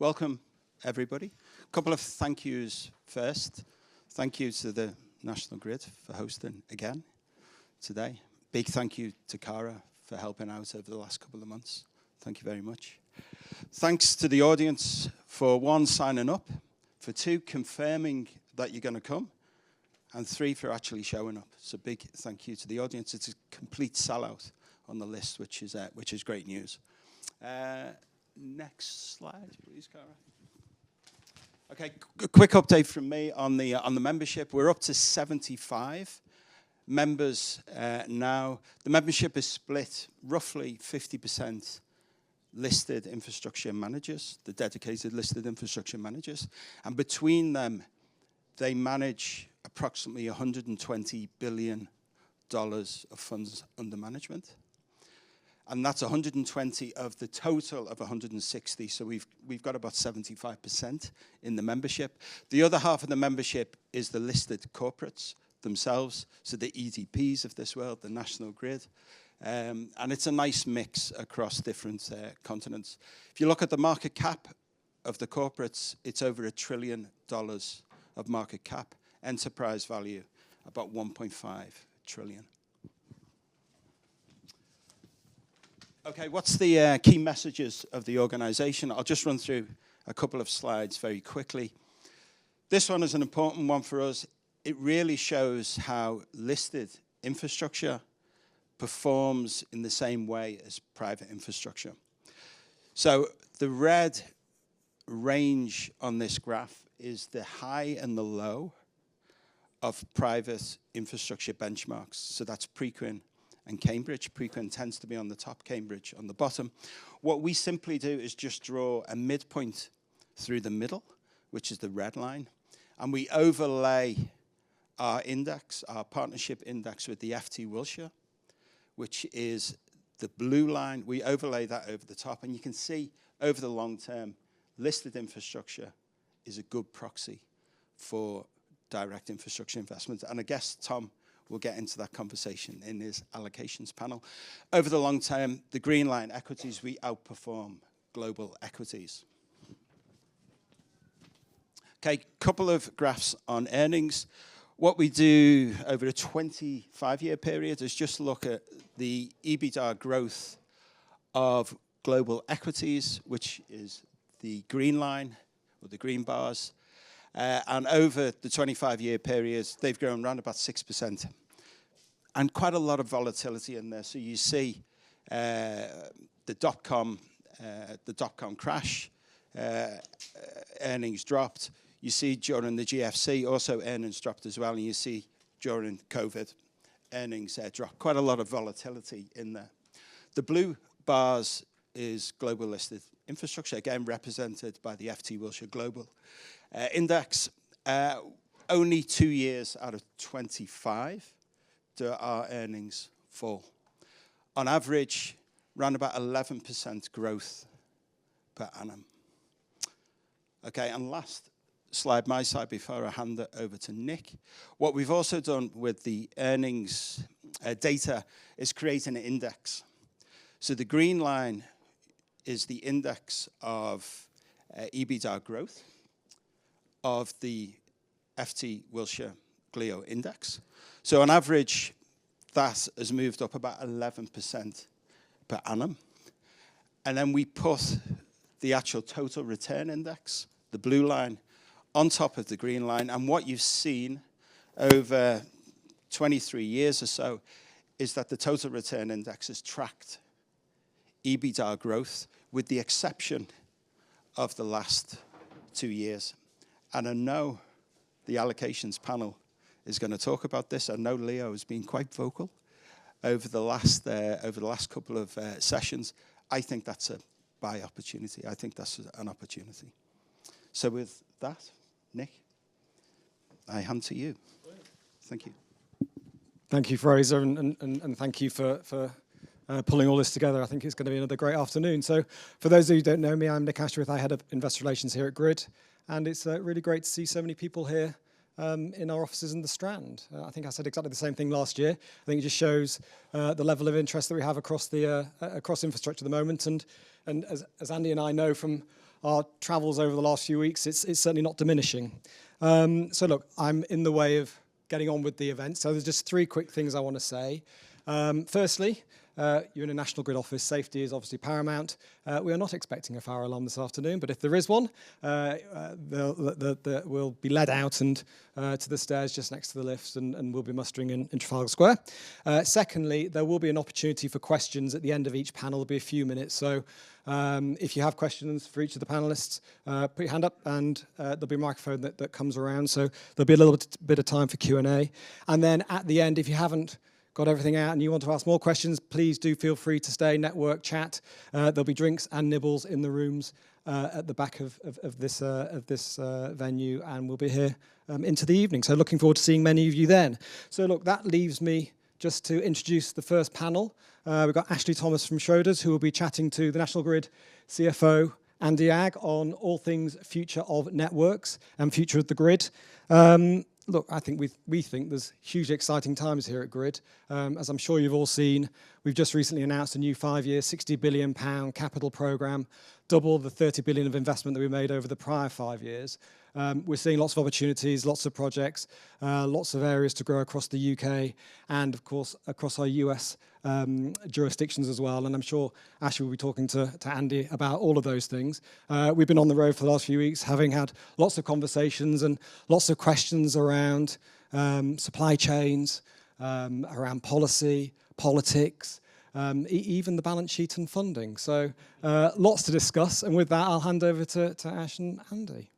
Welcome, everybody. A couple of thank yous first. Thank you to the National Grid for hosting again today. Big thank you to Cara for helping out over the last couple of months. Thank you very much. Thanks to the audience for 1, signing up, for 2, confirming that you're going to come, and 3, for actually showing up. So big thank you to the audience. It's a complete sellout on the list, which is great news. Next slide, please, Cara. Okay, a quick update from me on the membership. We're up to 75 members now. The membership is split roughly 50% listed infrastructure managers, the dedicated listed infrastructure managers, and between them, they manage approximately $120 billion of funds under management. And that's 120 of the total of 160, so we've got about 75% in the membership. The other half of the membership is the listed corporates themselves, so the EDPs of this world, the National Grid, and it's a nice mix across different continents. If you look at the market cap of the corporates, it's over $1 trillion of market cap, enterprise value about 1.5 trillion. Okay, what's the key messages of the organization? I'll just run through a couple of slides very quickly. This one is an important one for us. It really shows how listed infrastructure performs in the same way as private infrastructure. So the red range on this graph is the high and the low of private infrastructure benchmarks. So that's Preqin and Cambridge. Preqin tends to be on the top, Cambridge on the bottom. What we simply do is just draw a midpoint through the middle, which is the red line, and we overlay our index, our partnership index, with the FT Wilshire, which is the blue line. We overlay that over the top, and you can see over the long term, listed infrastructure is a good proxy for direct infrastructure investment. And I guess Tom will get into that conversation in his allocations panel. Over the long term, the green line, equities, we outperform global equities. Okay, couple of graphs on earnings. What we do over a 25-year period is just look at the EBITDA growth of global equities, which is the green line, or the green bars. And over the 25-year period, they've grown around about 6%. And quite a lot of volatility in there. So you see the dot-com crash, earnings dropped. You see during the GFC, also earnings dropped as well. And you see during COVID, earnings dropped. Quite a lot of volatility in there. The blue bars is global listed infrastructure, again represented by the FT Wilshire Global Index. Only 2 years out of 25 do our earnings fall. On average, around about 11% growth per annum. Okay, and last slide, my side, before I hand it over to Nick. What we've also done with the earnings data is create an index. So the green line is the index of EBITDA growth of the FT Wilshire GLIO index. So on average, that has moved up about 11% per annum. And then we put the actual total return index, the blue line, on top of the green line. And what you've seen over 23 years or so is that the total return index has tracked EBITDA growth, with the exception of the last 2 years. And I know the allocations panel is going to talk about this. I know Leo has been quite vocal over the last couple of sessions. I think that's a buy opportunity. I think that's an opportunity. So with that, Nick, I hand to you. Thank you. Thank you, Fraser, and thank you for pulling all this together. I think it's going to be another great afternoon. So for those of you who don't know me, I'm Nick Ashworth. I head up investor relations here at Grid. And it's really great to see so many people here in our offices in the Strand. I think I said exactly the same thing last year. I think it just shows the level of interest that we have across the across infrastructure at the moment. And as Andy and I know from our travels over the last few weeks, it's certainly not diminishing. So look, I'm in the way of getting on with the event, so there's just 3 quick things I want to say. Firstly, you're in a National Grid office. Safety is obviously paramount. We are not expecting a fire alarm this afternoon, but if there is one, we'll be led out and to the stairs just next to the lifts, and we'll be mustering in Trafalgar Square. Secondly, there will be an opportunity for questions at the end of each panel. There'll be a few minutes, so if you have questions for each of the panelists, put your hand up, and there'll be a microphone that comes around, so there'll be a little bit of time for Q&A. And then at the end, if you haven't got everything out and you want to ask more questions, please do feel free to stay, network, chat. There'll be drinks and nibbles in the rooms at the back of this venue, and we'll be here into the evening. So looking forward to seeing many of you then. So look, that leaves me just to introduce the first panel. We've got Ashley Thomas from Schroders, who will be chatting to the National Grid CFO, Andy Agg, on all things future of networks and future of the grid. Look, I think we think there's hugely exciting times here at Grid. As I'm sure you've all seen, we've just recently announced a new 5-year, £60 billion capital programme, double the 30 billion of investment that we made over the prior 5 years. We're seeing lots of opportunities, lots of projects, lots of areas to grow across the UK and, of course, across our US jurisdictions as well. And I'm sure Ashley will be talking to Andy about all of those things. We've been on the road for the last few weeks, having had lots of conversations and lots of questions around supply chains, around policy, politics, even the balance sheet and funding. So lots to discuss. And with that, I'll hand over to Ash and Andy.